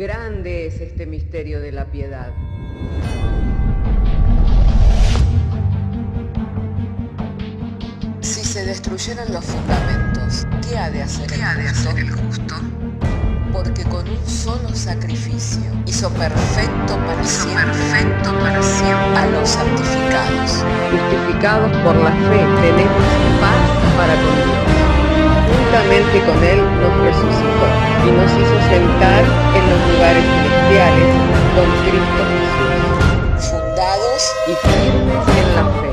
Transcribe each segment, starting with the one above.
Grande es este misterio de la piedad. Si se destruyeran los fundamentos, ¿qué ha de hacer el justo? Porque con un solo sacrificio hizo perfecto para siempre a los santificados. Justificados por la fe, tenemos paz para con Dios. Juntamente con Él nos resucitó y nos hizo sentar en los lugares celestiales con Cristo Jesús. Fundados Y firmes en la fe,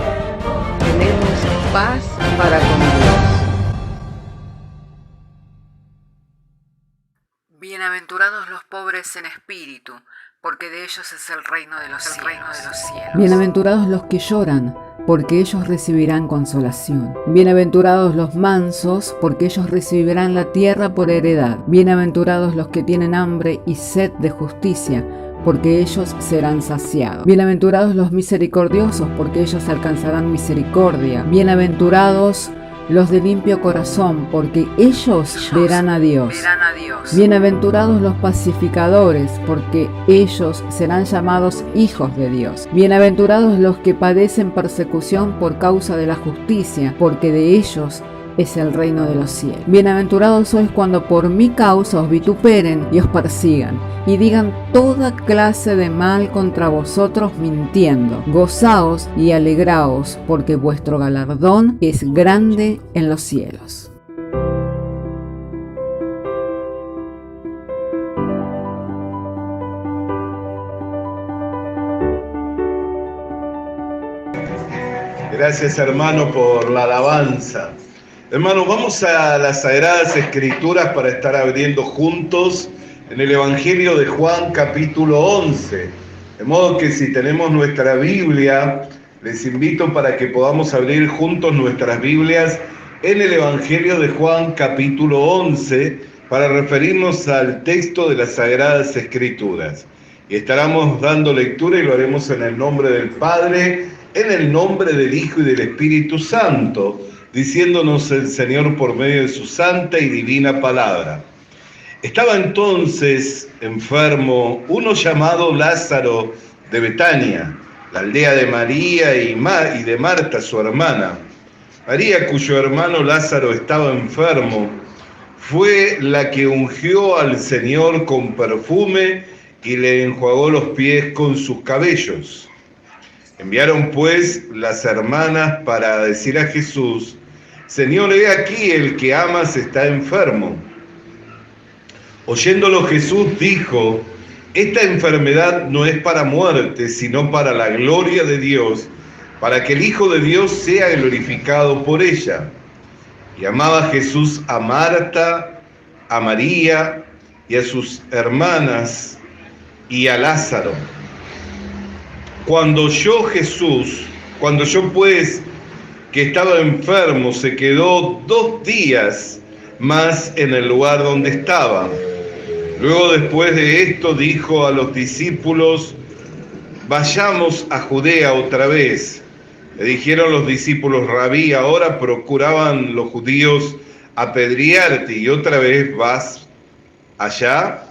tenemos paz para con Dios. Bienaventurados los pobres en espíritu, porque de ellos es el reino de los cielos. Bienaventurados los que lloran, porque ellos recibirán consolación. Bienaventurados los mansos, porque ellos recibirán la tierra por heredad. Bienaventurados los que tienen hambre y sed de justicia, porque ellos serán saciados. Bienaventurados los misericordiosos, porque ellos alcanzarán misericordia. Bienaventurados los de limpio corazón, porque ellos verán a Dios. Bienaventurados los pacificadores, porque ellos serán llamados hijos de Dios. Bienaventurados los que padecen persecución por causa de la justicia, porque de ellos es el reino de los cielos. Bienaventurados sois cuando por mi causa os vituperen y os persigan, y digan toda clase de mal contra vosotros mintiendo. Gozaos y alegraos, porque vuestro galardón es grande en los cielos. Gracias, hermano, por la alabanza. Hermano, vamos a las Sagradas Escrituras para estar abriendo juntos en el Evangelio de Juan, capítulo 11. De modo que si tenemos nuestra Biblia, les invito para que podamos abrir juntos nuestras Biblias en el Evangelio de Juan, capítulo 11, para referirnos al texto de las Sagradas Escrituras. Y estaremos dando lectura y lo haremos en el nombre del Padre, en el nombre del Hijo y del Espíritu Santo, diciéndonos el Señor por medio de su santa y divina palabra. Estaba entonces enfermo uno llamado Lázaro de Betania, la aldea de María y de Marta, su hermana. María, cuyo hermano Lázaro estaba enfermo, fue la que ungió al Señor con perfume y le enjuagó los pies con sus cabellos. Enviaron pues las hermanas para decir a Jesús: Señor, he aquí el que amas está enfermo. Oyéndolo Jesús dijo: esta enfermedad no es para muerte, sino para la gloria de Dios, para que el Hijo de Dios sea glorificado por ella. Y amaba Jesús a Marta, a María y a sus hermanas y a Lázaro. Cuando oyó pues que estaba enfermo, se quedó 2 días más en el lugar donde estaba. Luego, después de esto, dijo a los discípulos: vayamos a Judea otra vez. Le dijeron los discípulos: Rabí, ahora procuraban los judíos apedrearte y otra vez vas allá.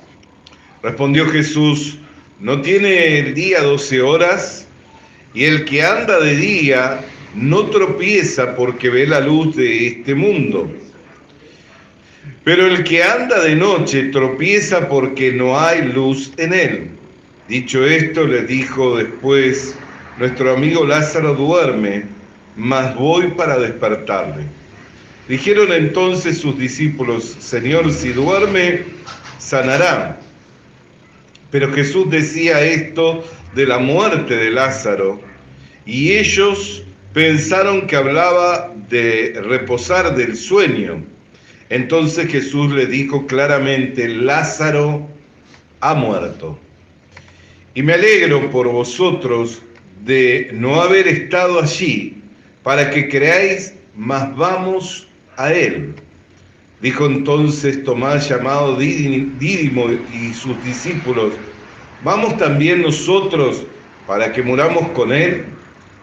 Respondió Jesús: ¿no tiene el día 12 horas? Y el que anda de día no tropieza porque ve la luz de este mundo. Pero el que anda de noche tropieza porque no hay luz en él. Dicho esto, les dijo después: nuestro amigo Lázaro duerme, mas voy para despertarle. Dijeron entonces sus discípulos: Señor, si duerme, sanará. Pero Jesús decía esto de la muerte de Lázaro, y ellos pensaron que hablaba de reposar del sueño. Entonces Jesús le dijo claramente: Lázaro ha muerto. Y me alegro por vosotros de no haber estado allí, para que creáis, mas vamos a él. Dijo entonces Tomás, llamado Dídimo, y sus discípulos: ¿vamos también nosotros para que muramos con él?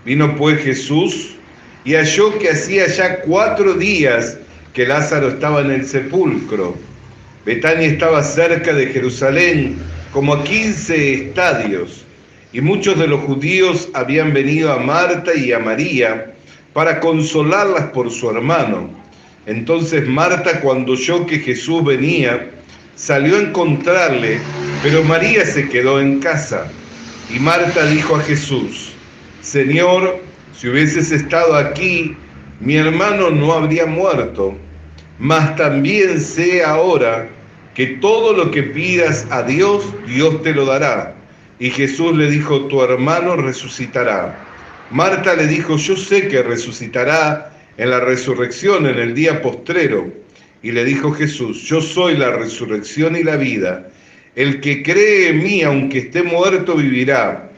Vino pues Jesús y halló que hacía ya 4 días que Lázaro estaba en el sepulcro. Betania estaba cerca de Jerusalén, como a 15 estadios, y muchos de los judíos habían venido a Marta y a María para consolarlas por su hermano. Entonces Marta, cuando oyó que Jesús venía, salió a encontrarle, pero María se quedó en casa. Y Marta dijo a Jesús: Señor, si hubieses estado aquí, mi hermano no habría muerto. Mas también sé ahora que todo lo que pidas a Dios, Dios te lo dará. Y Jesús le dijo: tu hermano resucitará. Marta le dijo: yo sé que resucitará en la resurrección, en el día postrero. Y le dijo Jesús: yo soy la resurrección y la vida. El que cree en mí, aunque esté muerto, vivirá.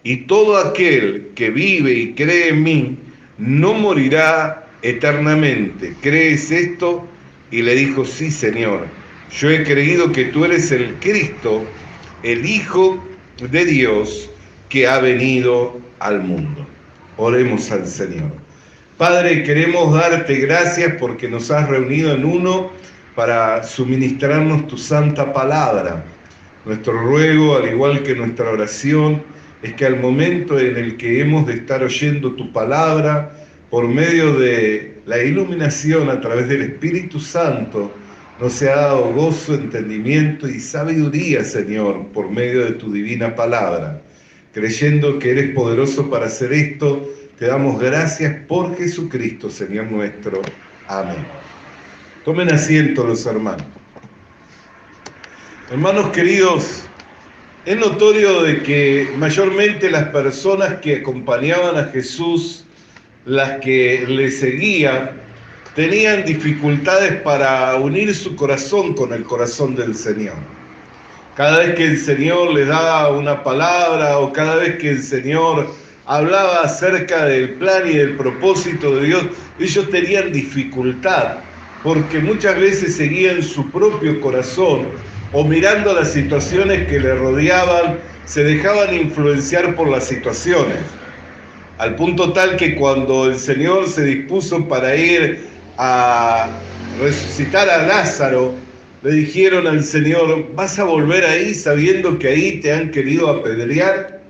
Y todo aquel que vive y cree en mí, no morirá eternamente. ¿Crees esto? Y le dijo: sí, Señor. Yo he creído que tú eres el Cristo, el Hijo de Dios, que ha venido al mundo. Oremos al Señor. Padre, queremos darte gracias porque nos has reunido en uno para suministrarnos tu santa palabra. Nuestro ruego, al igual que nuestra oración, es que al momento en el que hemos de estar oyendo tu palabra, por medio de la iluminación a través del Espíritu Santo, nos sea dado gozo, entendimiento y sabiduría, Señor, por medio de tu divina palabra. Creyendo que eres poderoso para hacer esto, te damos gracias por Jesucristo, Señor nuestro. Amén. Tomen asiento los hermanos. Hermanos queridos, es notorio de que mayormente las personas que acompañaban a Jesús, las que le seguían, tenían dificultades para unir su corazón con el corazón del Señor. Cada vez que el Señor les daba una palabra o cada vez que el Señor hablaba acerca del plan y del propósito de Dios, ellos tenían dificultad porque muchas veces seguían su propio corazón o mirando las situaciones que le rodeaban, se dejaban influenciar por las situaciones. Al punto tal que cuando el Señor se dispuso para ir a resucitar a Lázaro, le dijeron al Señor: ¿vas a volver ahí sabiendo que ahí te han querido apedrear?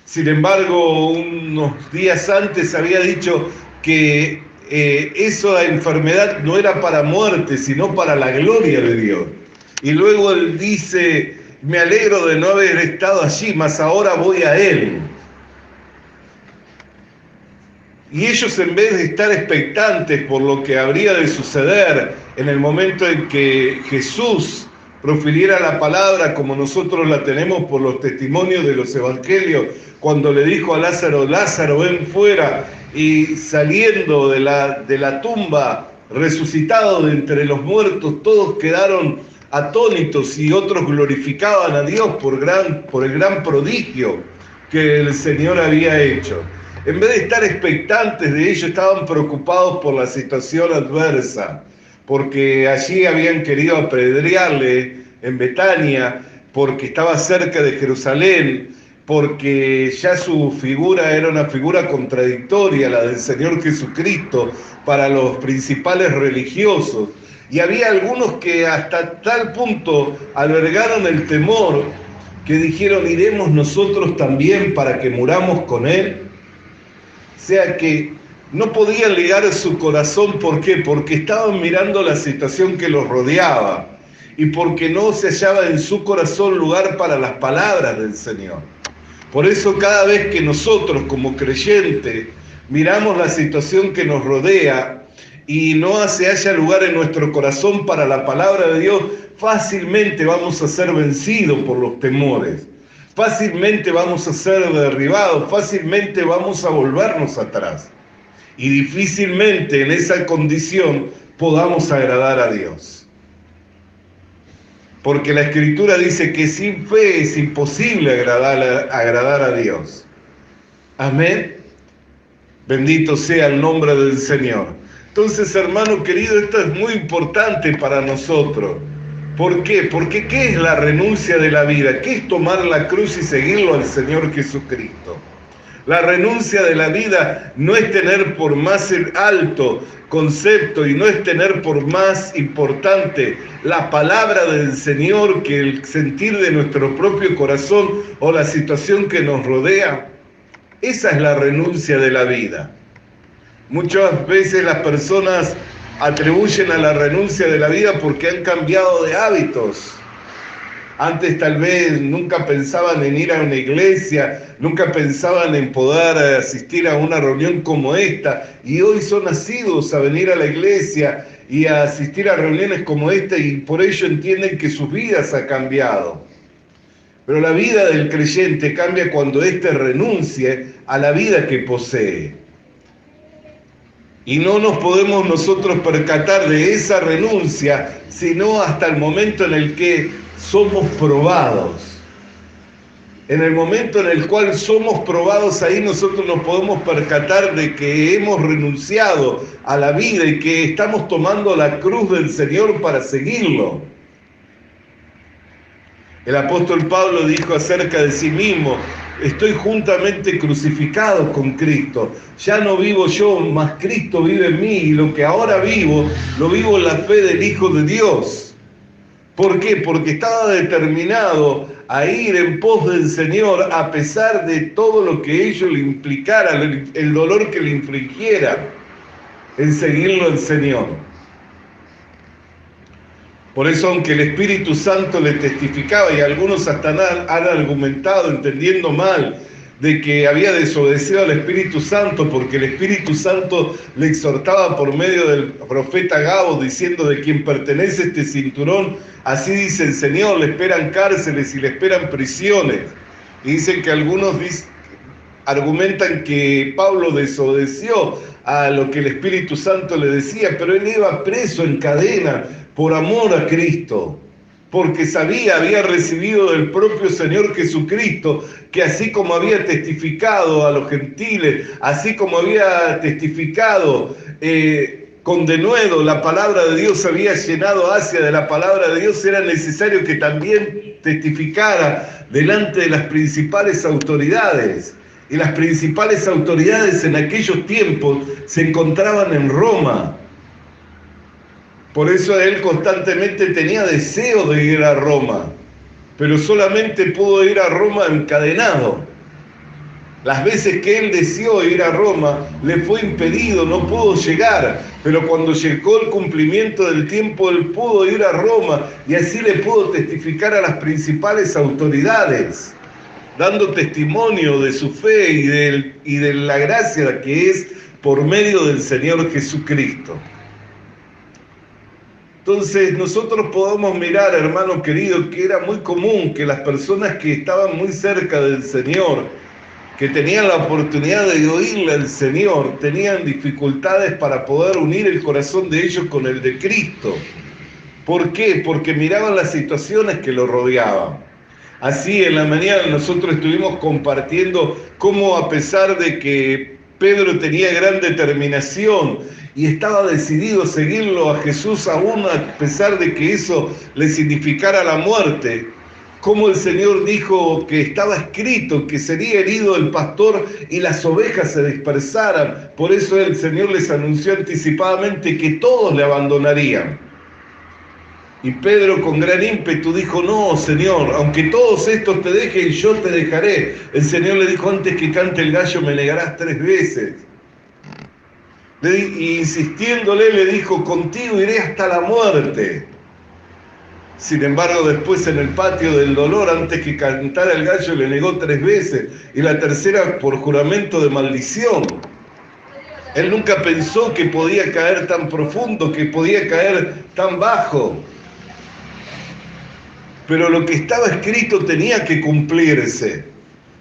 Sin embargo, unos días antes había dicho que esa enfermedad no era para muerte, sino para la gloria de Dios. Y luego él dice: me alegro de no haber estado allí, mas ahora voy a él. Y ellos, en vez de estar expectantes por lo que habría de suceder en el momento en que Jesús profiriera la palabra como nosotros la tenemos por los testimonios de los evangelios, cuando le dijo a Lázaro: Lázaro, ven fuera, y saliendo de la tumba, resucitado de entre los muertos, todos quedaron atónitos y otros glorificaban a Dios por el gran prodigio que el Señor había hecho. En vez de estar expectantes de ello, estaban preocupados por la situación adversa, porque allí habían querido apedrearle en Betania, porque estaba cerca de Jerusalén, porque ya su figura era una figura contradictoria, la del Señor Jesucristo, para los principales religiosos. Y había algunos que hasta tal punto albergaron el temor que dijeron: ¿iremos nosotros también para que muramos con Él? O sea que no podían ligar su corazón. ¿Por qué? Porque estaban mirando la situación que los rodeaba y porque no se hallaba en su corazón lugar para las palabras del Señor. Por eso cada vez que nosotros como creyentes miramos la situación que nos rodea y no se halla lugar en nuestro corazón para la palabra de Dios, fácilmente vamos a ser vencidos por los temores. Fácilmente vamos a ser derribados, fácilmente vamos a volvernos atrás. Y difícilmente en esa condición podamos agradar a Dios. Porque la Escritura dice que sin fe es imposible agradar a Dios. Amén. Bendito sea el nombre del Señor. Entonces, hermano querido, esto es muy importante para nosotros. ¿Por qué? Porque ¿qué es la renuncia de la vida? ¿Qué es tomar la cruz y seguirlo al Señor Jesucristo? La renuncia de la vida no es tener por más alto concepto y no es tener por más importante la palabra del Señor que el sentir de nuestro propio corazón o la situación que nos rodea. Esa es la renuncia de la vida. Muchas veces las personas atribuyen a la renuncia de la vida porque han cambiado de hábitos. Antes tal vez nunca pensaban en ir a una iglesia, nunca pensaban en poder asistir a una reunión como esta, y hoy son asiduos a venir a la iglesia y a asistir a reuniones como esta, y por ello entienden que sus vidas han cambiado. Pero la vida del creyente cambia cuando éste renuncie a la vida que posee. Y no nos podemos nosotros percatar de esa renuncia, sino hasta el momento en el que somos probados. En el momento en el cual somos probados, ahí nosotros nos podemos percatar de que hemos renunciado a la vida y que estamos tomando la cruz del Señor para seguirlo. El apóstol Pablo dijo acerca de sí mismo: estoy juntamente crucificado con Cristo. Ya no vivo yo, mas Cristo vive en mí, y lo que ahora vivo, lo vivo en la fe del Hijo de Dios. ¿Por qué? Porque estaba determinado a ir en pos del Señor a pesar de todo lo que ello le implicara, el dolor que le infligiera en seguirlo al Señor. Por eso, aunque el Espíritu Santo le testificaba, y algunos hasta han argumentado, entendiendo mal, de que había desobedecido al Espíritu Santo porque el Espíritu Santo le exhortaba por medio del profeta Gabo, diciendo: de quien pertenece este cinturón, así dice el Señor, le esperan cárceles y le esperan prisiones. Y dicen que algunos argumentan que Pablo desobedeció a lo que el Espíritu Santo le decía, pero él iba preso en cadena por amor a Cristo, porque había recibido del propio Señor Jesucristo, que así como había testificado a los gentiles, así como había testificado con denuedo la palabra de Dios, había llenado Asia de la palabra de Dios, era necesario que también testificara delante de las principales autoridades. Y las principales autoridades en aquellos tiempos se encontraban en Roma. Por eso él constantemente tenía deseo de ir a Roma, pero solamente pudo ir a Roma encadenado. Las veces que él deseó ir a Roma, le fue impedido, no pudo llegar, pero cuando llegó el cumplimiento del tiempo, él pudo ir a Roma y así le pudo testificar a las principales autoridades, dando testimonio de su fe y de la gracia que es por medio del Señor Jesucristo. Entonces nosotros podemos mirar, hermano querido, que era muy común que las personas que estaban muy cerca del Señor, que tenían la oportunidad de oírle al Señor, tenían dificultades para poder unir el corazón de ellos con el de Cristo. ¿Por qué? Porque miraban las situaciones que lo rodeaban. Así en la mañana nosotros estuvimos compartiendo cómo, a pesar de que Pedro tenía gran determinación y estaba decidido a seguirlo a Jesús, aún a pesar de que eso le significara la muerte, como el Señor dijo que estaba escrito que sería herido el pastor y las ovejas se dispersaran. Por eso el Señor les anunció anticipadamente que todos le abandonarían. Y Pedro, con gran ímpetu, dijo: no, Señor, aunque todos estos te dejen, yo te dejaré. El Señor le dijo: antes que cante el gallo me negarás 3 veces. Y insistiéndole le dijo: contigo iré hasta la muerte. Sin embargo, después en el patio del dolor, antes que cantara el gallo, le negó 3 veces, y la tercera por juramento de maldición. Él nunca pensó que podía caer tan profundo, que podía caer tan bajo. Pero lo que estaba escrito tenía que cumplirse.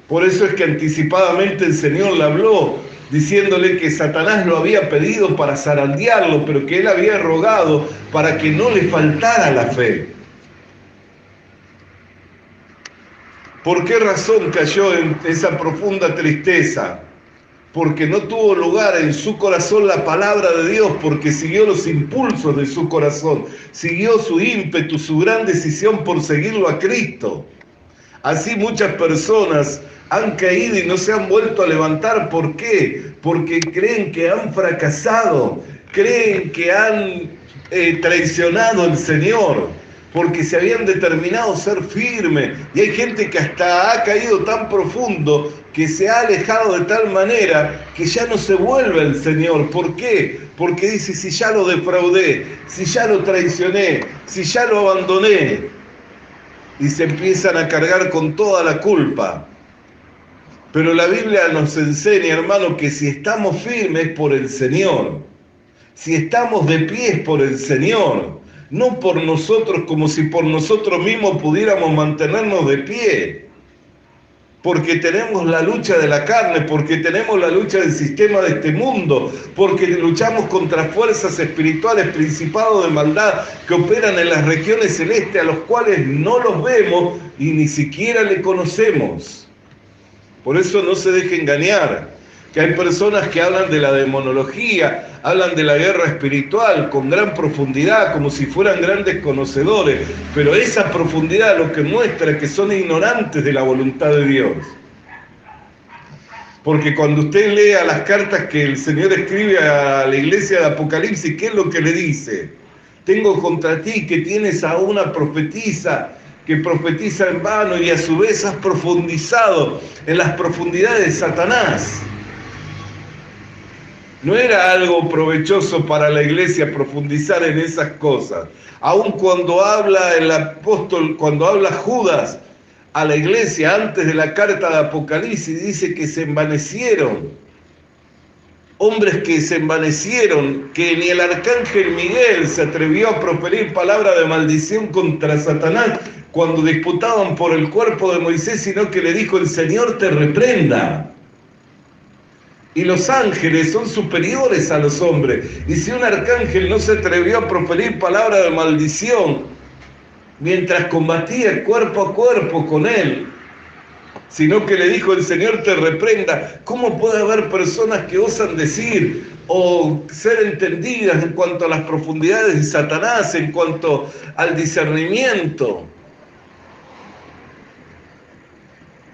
Por eso es que anticipadamente el Señor le habló, diciéndole que Satanás lo había pedido para zarandearlo, pero que él había rogado para que no le faltara la fe. ¿Por qué razón cayó en esa profunda tristeza? Porque no tuvo lugar en su corazón la palabra de Dios, porque siguió los impulsos de su corazón, siguió su ímpetu, su gran decisión por seguirlo a Cristo. Así muchas personas han caído y no se han vuelto a levantar. ¿Por qué? Porque creen que han fracasado, creen que han traicionado al Señor, porque se habían determinado ser firmes. Y hay gente que hasta ha caído tan profundo, que se ha alejado de tal manera que ya no se vuelve al Señor. ¿Por qué? Porque dice, si ya lo defraudé, si ya lo traicioné, si ya lo abandoné, y se empiezan a cargar con toda la culpa. Pero la Biblia nos enseña, hermano, que si estamos firmes es por el Señor. Si estamos de pie es por el Señor. No por nosotros, como si por nosotros mismos pudiéramos mantenernos de pie. Porque tenemos la lucha de la carne, porque tenemos la lucha del sistema de este mundo, porque luchamos contra fuerzas espirituales, principados de maldad que operan en las regiones celestes, a los cuales no los vemos y ni siquiera le conocemos. Por eso no se deje engañar, que hay personas que hablan de la demonología, hablan de la guerra espiritual con gran profundidad, como si fueran grandes conocedores, pero esa profundidad lo que muestra es que son ignorantes de la voluntad de Dios. Porque cuando usted lea las cartas que el Señor escribe a la iglesia de Apocalipsis, ¿qué es lo que le dice? Tengo contra ti que tienes a una profetisa que profetiza en vano y a su vez has profundizado en las profundidades de Satanás. No era algo provechoso para la iglesia profundizar en esas cosas. Aun cuando habla el apóstol, cuando habla Judas a la iglesia antes de la carta de Apocalipsis, dice que se envanecieron. Hombres que se envanecieron, que ni el arcángel Miguel se atrevió a proferir palabra de maldición contra Satanás cuando disputaban por el cuerpo de Moisés, sino que le dijo, el Señor te reprenda. Y los ángeles son superiores a los hombres. Y si un arcángel no se atrevió a proferir palabra de maldición mientras combatía cuerpo a cuerpo con él, sino que le dijo, el Señor te reprenda, ¿cómo puede haber personas que osan decir o ser entendidas en cuanto a las profundidades de Satanás, en cuanto al discernimiento?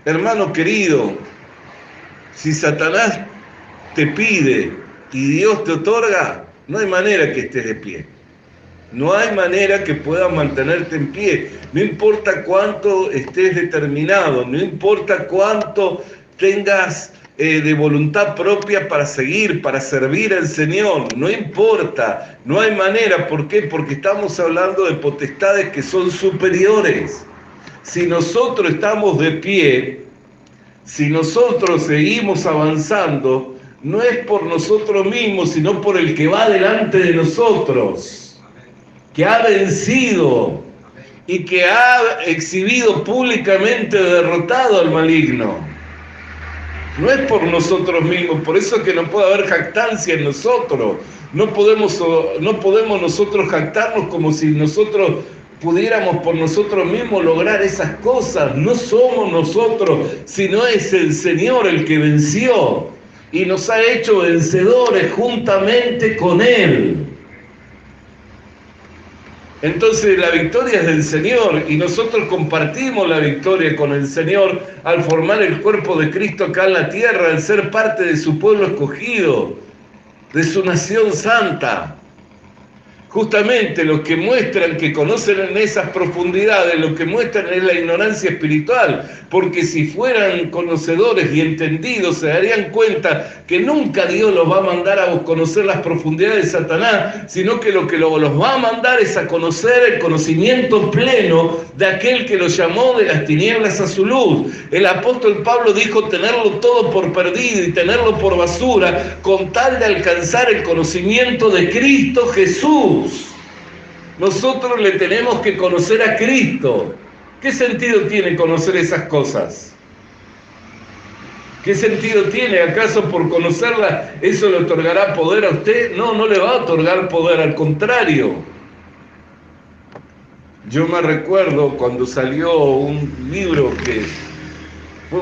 Hermano querido, si Satanás te pide y Dios te otorga, no hay manera que estés de pie. No hay manera que puedas mantenerte en pie. No importa cuánto estés determinado, no importa cuánto tengas de voluntad propia para seguir, para servir al Señor. No importa, no hay manera. ¿Por qué? Porque estamos hablando de potestades que son superiores. Si nosotros estamos de pie, si nosotros seguimos avanzando, no es por nosotros mismos, sino por el que va delante de nosotros, que ha vencido y que ha exhibido públicamente derrotado al maligno. No es por nosotros mismos, por eso es que no puede haber jactancia en nosotros. No podemos nosotros jactarnos como si nosotros pudiéramos por nosotros mismos lograr esas cosas. No somos nosotros, sino es el Señor el que venció y nos ha hecho vencedores juntamente con Él. Entonces la victoria es del Señor y nosotros compartimos la victoria con el Señor al formar el cuerpo de Cristo acá en la tierra, al ser parte de su pueblo escogido, de su nación santa. Justamente los que muestran que conocen en esas profundidades, lo que muestran es la ignorancia espiritual, porque si fueran conocedores y entendidos se darían cuenta que nunca Dios los va a mandar a conocer las profundidades de Satanás, sino que lo que los va a mandar es a conocer el conocimiento pleno de aquel que los llamó de las tinieblas a su luz. El apóstol Pablo dijo tenerlo todo por perdido y tenerlo por basura con tal de alcanzar el conocimiento de Cristo Jesús. Nosotros le tenemos que conocer a Cristo. ¿Qué sentido tiene conocer esas cosas? ¿Qué sentido tiene? ¿Acaso por conocerla eso le otorgará poder a usted? No, no le va a otorgar poder, al contrario. Yo me recuerdo cuando salió un libro que fue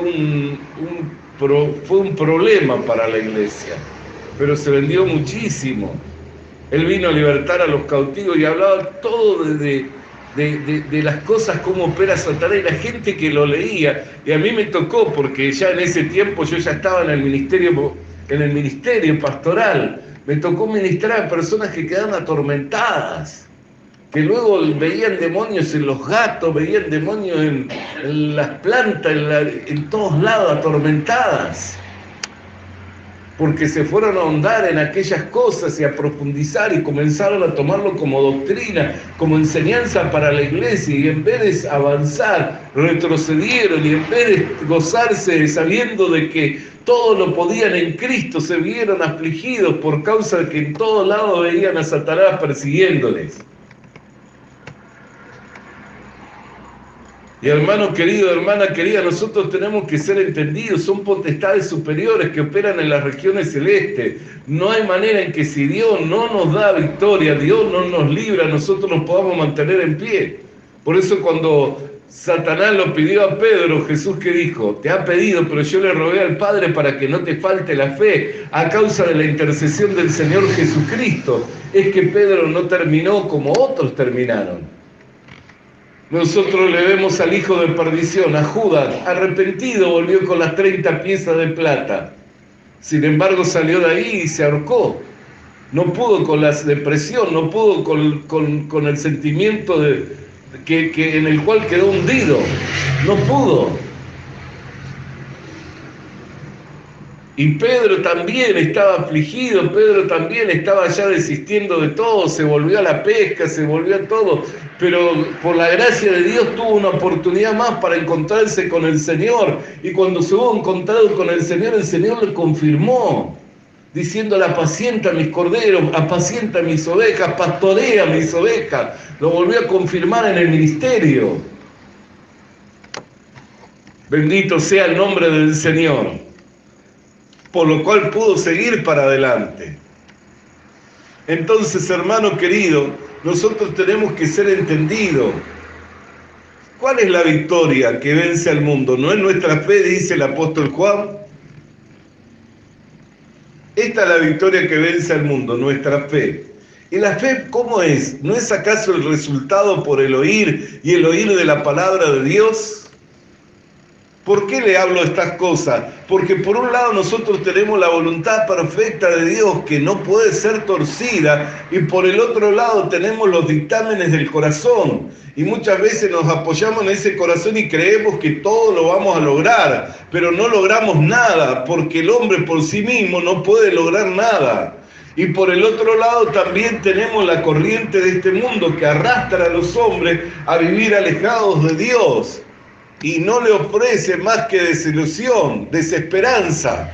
un problema para la iglesia, pero se vendió muchísimo. Él vino a libertar a los cautivos y hablaba todo desde de las cosas, cómo opera Satanás, y la gente que lo leía. Y a mí me tocó, porque ya en ese tiempo yo ya estaba en el ministerio pastoral. Me tocó ministrar a personas que quedaban atormentadas, que luego veían demonios en los gatos, veían demonios en las plantas, en todos lados, atormentadas, porque se fueron a ahondar en aquellas cosas y a profundizar y comenzaron a tomarlo como doctrina, como enseñanza para la iglesia, y en vez de avanzar, retrocedieron, y en vez de gozarse sabiendo de que todo lo podían en Cristo, se vieron afligidos por causa de que en todos lados veían a Satanás persiguiéndoles. Y hermano querido, hermana querida, nosotros tenemos que ser entendidos, son potestades superiores que operan en las regiones celestes. No hay manera en que si Dios no nos da victoria, Dios no nos libra, nosotros nos podamos mantener en pie. Por eso cuando Satanás lo pidió a Pedro, Jesús que dijo, te ha pedido, pero yo le rogué al Padre para que no te falte la fe, a causa de la intercesión del Señor Jesucristo. Es que Pedro no terminó como otros terminaron. Nosotros le vemos al hijo de perdición, a Judas, arrepentido, volvió con las 30 piezas de plata. Sin embargo, salió de ahí y se ahorcó. No pudo con la depresión, no pudo con el sentimiento que en el cual quedó hundido. No pudo. Y Pedro también estaba afligido, Pedro también estaba ya desistiendo de todo, se volvió a la pesca, se volvió a todo, pero por la gracia de Dios tuvo una oportunidad más para encontrarse con el Señor, y cuando se hubo encontrado con el Señor le confirmó, diciéndole, apacienta mis corderos, apacienta mis ovejas, pastorea mis ovejas, lo volvió a confirmar en el ministerio. Bendito sea el nombre del Señor, por lo cual pudo seguir para adelante. Entonces, hermano querido, nosotros tenemos que ser entendidos. ¿Cuál es la victoria que vence al mundo? ¿No es nuestra fe, dice el apóstol Juan? Esta es la victoria que vence al mundo, nuestra fe. ¿Y la fe cómo es? ¿No es acaso el resultado por el oír y el oír de la palabra de Dios? ¿Por qué le hablo estas cosas? Porque por un lado nosotros tenemos la voluntad perfecta de Dios que no puede ser torcida, y por el otro lado tenemos los dictámenes del corazón, y muchas veces nos apoyamos en ese corazón y creemos que todo lo vamos a lograr, pero no logramos nada, porque el hombre por sí mismo no puede lograr nada. Y por el otro lado también tenemos la corriente de este mundo que arrastra a los hombres a vivir alejados de Dios, y no le ofrece más que desilusión, desesperanza.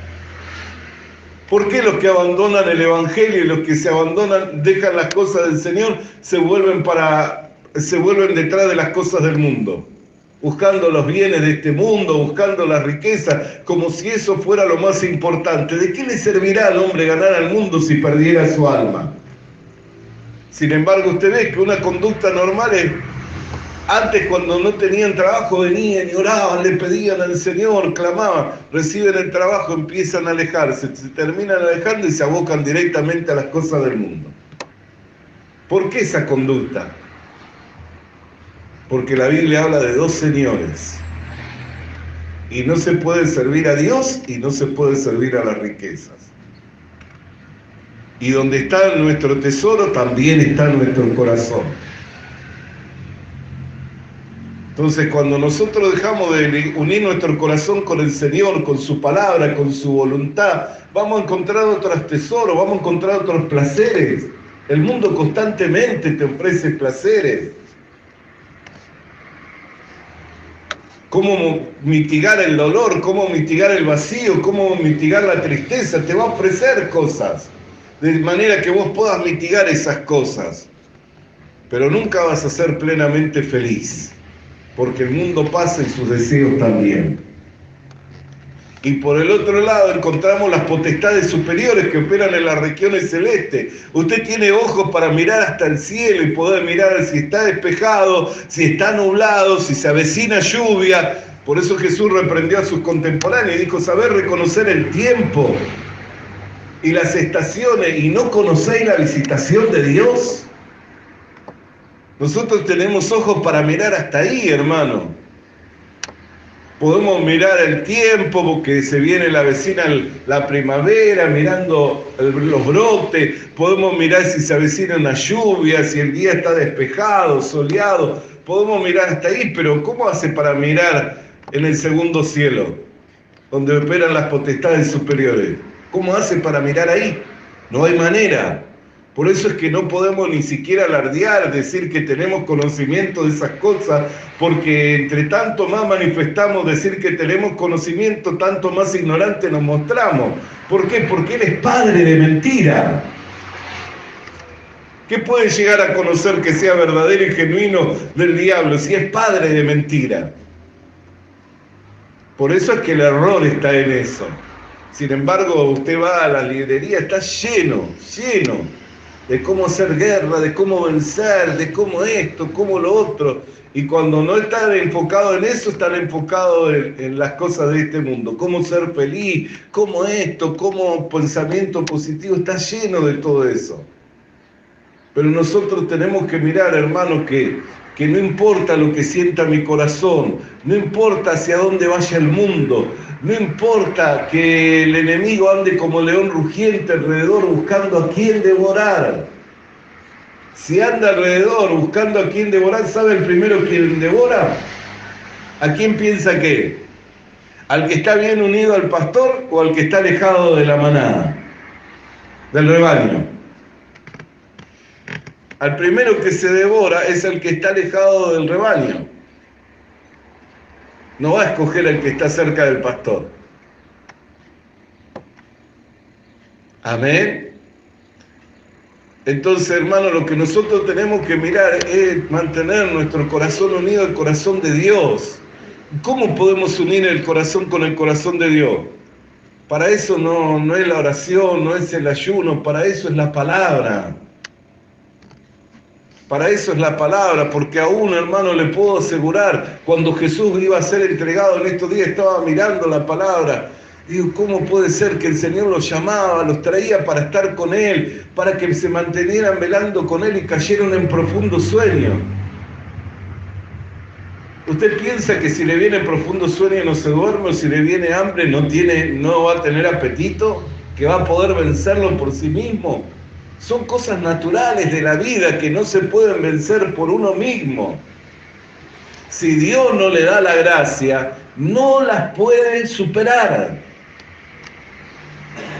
¿Por qué los que abandonan el Evangelio y los que se abandonan, dejan las cosas del Señor, se vuelven detrás de las cosas del mundo? Buscando los bienes de este mundo, buscando la riqueza, como si eso fuera lo más importante. ¿De qué le servirá al hombre ganar al mundo si perdiera su alma? Sin embargo, usted ve que una conducta normal es, antes cuando no tenían trabajo venían y oraban, le pedían al Señor, clamaban, reciben el trabajo, empiezan a alejarse, se terminan alejando y se abocan directamente a las cosas del mundo. ¿Por qué esa conducta? Porque la Biblia habla de dos señores, y no se puede servir a Dios y no se puede servir a las riquezas. Y donde está nuestro tesoro también está nuestro corazón. Entonces, cuando nosotros dejamos de unir nuestro corazón con el Señor, con su palabra, con su voluntad, vamos a encontrar otros tesoros, vamos a encontrar otros placeres. El mundo constantemente te ofrece placeres. Cómo mitigar el dolor, cómo mitigar el vacío, cómo mitigar la tristeza, te va a ofrecer cosas, de manera que vos puedas mitigar esas cosas. Pero nunca vas a ser plenamente feliz, porque el mundo pasa y sus deseos también. Y por el otro lado encontramos las potestades superiores que operan en las regiones celestes. Usted tiene ojos para mirar hasta el cielo y poder mirar si está despejado, si está nublado, si se avecina lluvia. Por eso Jesús reprendió a sus contemporáneos y dijo, saber reconocer el tiempo y las estaciones, y no conocéis la visitación de Dios. Nosotros tenemos ojos para mirar hasta ahí, hermano. Podemos mirar el tiempo, porque se viene la vecina la primavera, mirando los brotes. Podemos mirar si se avecina una lluvia, si el día está despejado, soleado. Podemos mirar hasta ahí, pero ¿cómo hace para mirar en el segundo cielo, donde operan las potestades superiores? ¿Cómo hace para mirar ahí? No hay manera. Por eso es que no podemos ni siquiera alardear, decir que tenemos conocimiento de esas cosas, porque entre tanto más manifestamos decir que tenemos conocimiento, tanto más ignorantes nos mostramos. ¿Por qué? Porque Él es padre de mentira. ¿Qué puede llegar a conocer que sea verdadero y genuino del diablo si es padre de mentira? Por eso es que el error está en eso. Sin embargo, usted va a la librería, está lleno de cómo hacer guerra, de cómo vencer, de cómo esto, cómo lo otro. Y cuando no están enfocados en eso, están enfocados en las cosas de este mundo. Cómo ser feliz, cómo esto, cómo pensamiento positivo, está lleno de todo eso. Pero nosotros tenemos que mirar, hermanos, que no importa lo que sienta mi corazón, no importa hacia dónde vaya el mundo, no importa que el enemigo ande como león rugiente alrededor buscando a quién devorar. Si anda alrededor buscando a quién devorar, ¿sabe el primero quien devora? ¿A quién piensa que? ¿Al que está bien unido al pastor o al que está alejado de la manada, del rebaño? Al primero que se devora es el que está alejado del rebaño. No va a escoger al que está cerca del pastor. Amén. Entonces, hermano, lo que nosotros tenemos que mirar es mantener nuestro corazón unido al corazón de Dios. ¿Cómo podemos unir el corazón con el corazón de Dios? Para eso no es la oración, no es el ayuno, para eso es la palabra. Para eso es la palabra, porque aún, hermano, le puedo asegurar, cuando Jesús iba a ser entregado en estos días, estaba mirando la palabra. Digo, ¿cómo puede ser que el Señor los llamaba, los traía para estar con Él, para que se mantenieran velando con Él y cayeron en profundo sueño? ¿Usted piensa que si le viene profundo sueño no se duerme, o si le viene hambre no va a tener apetito, que va a poder vencerlo por sí mismo? Son cosas naturales de la vida que no se pueden vencer por uno mismo. Si Dios no le da la gracia, no las puede superar.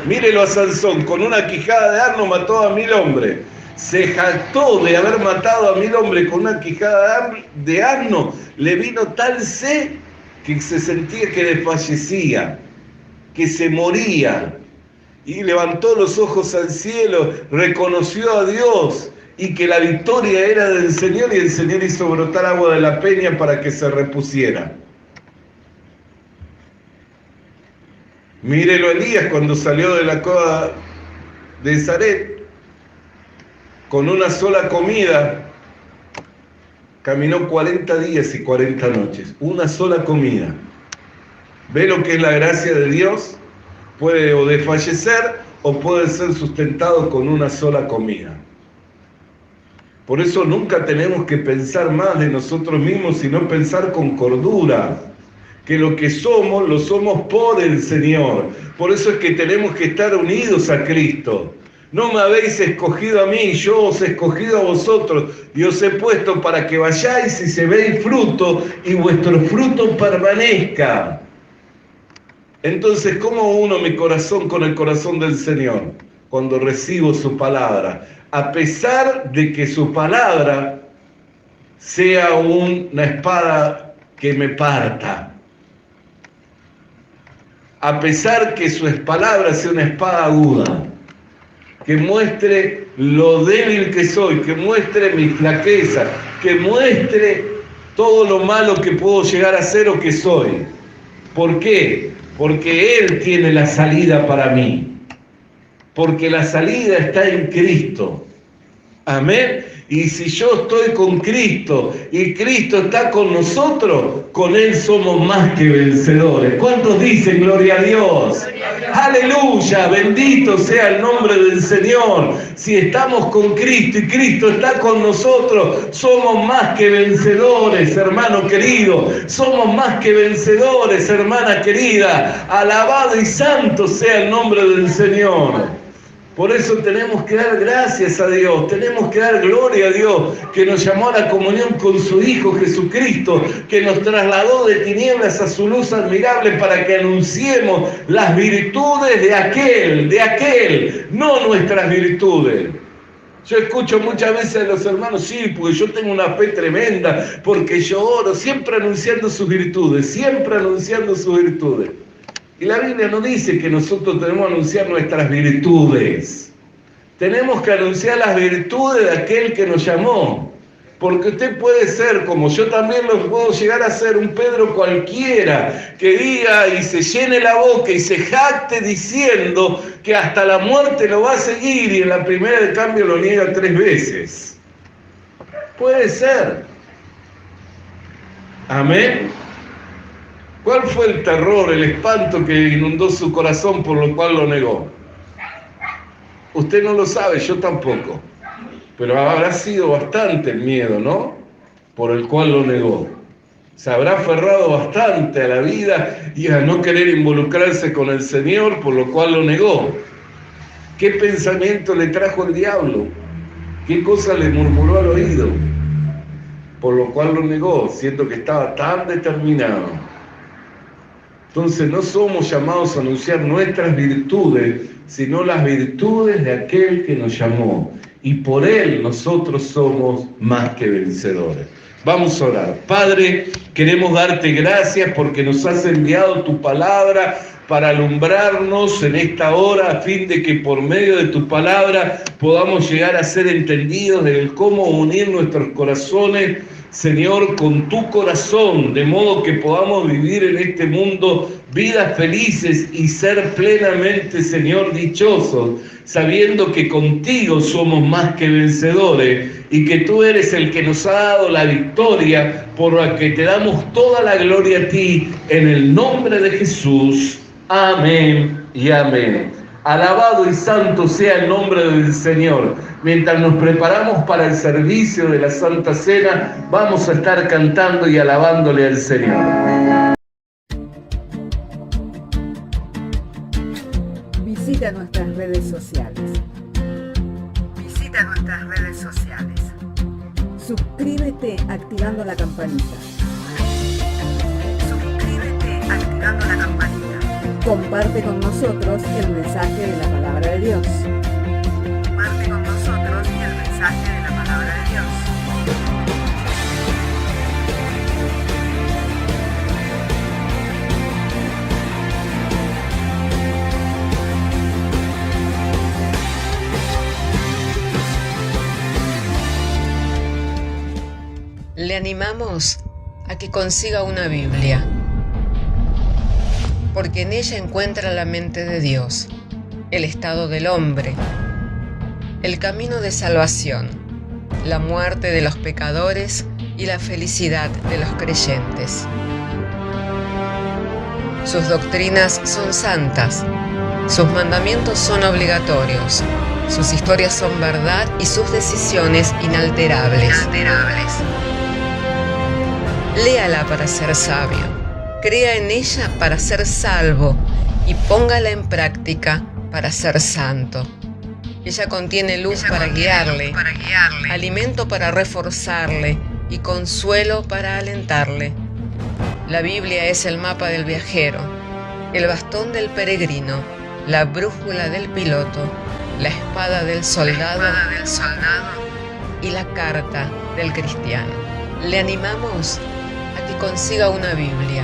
Mírelo a Sansón, con una quijada de asno mató a 1000 hombres. Se jactó de haber matado a 1000 hombres con una quijada de asno. Le vino tal sed que se sentía que desfallecía, que se moría. Y levantó los ojos al cielo, reconoció a Dios y que la victoria era del Señor, y el Señor hizo brotar agua de la peña para que se repusiera. Mírelo a Elías cuando salió de la cueva de Zaret, con una sola comida, caminó 40 días y 40 noches, una sola comida. ¿Ve lo que es la gracia de Dios? Puede o desfallecer o puede ser sustentado con una sola comida. Por eso nunca tenemos que pensar más de nosotros mismos, sino pensar con cordura, que lo que somos, lo somos por el Señor. Por eso es que tenemos que estar unidos a Cristo. No me habéis escogido a mí, yo os he escogido a vosotros, y os he puesto para que vayáis y se veis fruto, y vuestro fruto permanezca. Entonces, ¿cómo uno mi corazón con el corazón del Señor? Cuando recibo su palabra, a pesar de que su palabra sea una espada que me parta, a pesar que su palabra sea una espada aguda, que muestre lo débil que soy, que muestre mi flaqueza, que muestre todo lo malo que puedo llegar a ser o que soy. ¿Por qué? Porque Él tiene la salida para mí. Porque la salida está en Cristo. Amén. Y si yo estoy con Cristo y Cristo está con nosotros, con Él somos más que vencedores. ¿Cuántos dicen gloria a Dios? Aleluya, bendito sea el nombre del Señor. Si estamos con Cristo y Cristo está con nosotros, somos más que vencedores, hermano querido. Somos más que vencedores, hermana querida. Alabado y santo sea el nombre del Señor. Por eso tenemos que dar gracias a Dios, tenemos que dar gloria a Dios, que nos llamó a la comunión con su Hijo Jesucristo, que nos trasladó de tinieblas a su luz admirable para que anunciemos las virtudes de aquel, no nuestras virtudes. Yo escucho muchas veces a los hermanos, sí, porque yo tengo una fe tremenda, porque yo oro, siempre anunciando sus virtudes, siempre anunciando sus virtudes. Y la Biblia no dice que nosotros tenemos que anunciar nuestras virtudes. Tenemos que anunciar las virtudes de aquel que nos llamó. Porque usted puede ser, como yo también lo puedo llegar a ser, un Pedro cualquiera, que diga y se llene la boca y se jacte diciendo que hasta la muerte lo va a seguir y en la primera de cambio lo niega 3 veces. Puede ser. Amén. ¿Cuál fue el terror, el espanto que inundó su corazón por lo cual lo negó? Usted no lo sabe, yo tampoco. Pero habrá sido bastante el miedo, ¿no? Por el cual lo negó. Se habrá aferrado bastante a la vida y a no querer involucrarse con el Señor, por lo cual lo negó. ¿Qué pensamiento le trajo el diablo? ¿Qué cosa le murmuró al oído? Por lo cual lo negó, siendo que estaba tan determinado. Entonces no somos llamados a anunciar nuestras virtudes, sino las virtudes de aquel que nos llamó. Y por Él nosotros somos más que vencedores. Vamos a orar. Padre, queremos darte gracias porque nos has enviado tu palabra para alumbrarnos en esta hora, a fin de que por medio de tu palabra podamos llegar a ser entendidos de cómo unir nuestros corazones, Señor, con tu corazón, de modo que podamos vivir en este mundo vidas felices y ser plenamente, Señor, dichosos, sabiendo que contigo somos más que vencedores y que tú eres el que nos ha dado la victoria, por la que te damos toda la gloria a ti, en el nombre de Jesús. Amén y amén. Alabado y santo sea el nombre del Señor. Mientras nos preparamos para el servicio de la Santa Cena, vamos a estar cantando y alabándole al Señor. Visita nuestras redes sociales. Suscríbete activando la campanita. Comparte con nosotros el mensaje de la palabra de Dios. Le animamos a que consiga una Biblia, porque en ella encuentra la mente de Dios, el estado del hombre, el camino de salvación, la muerte de los pecadores y la felicidad de los creyentes. Sus doctrinas son santas, sus mandamientos son obligatorios, sus historias son verdad y sus decisiones inalterables. Léala para ser sabio, crea en ella para ser salvo y póngala en práctica para ser santo. Ella contiene luz para guiarle, alimento para reforzarle y consuelo para alentarle. La Biblia es el mapa del viajero, el bastón del peregrino, la brújula del piloto, la espada del soldado y la carta del cristiano. Le animamos a que consiga una Biblia,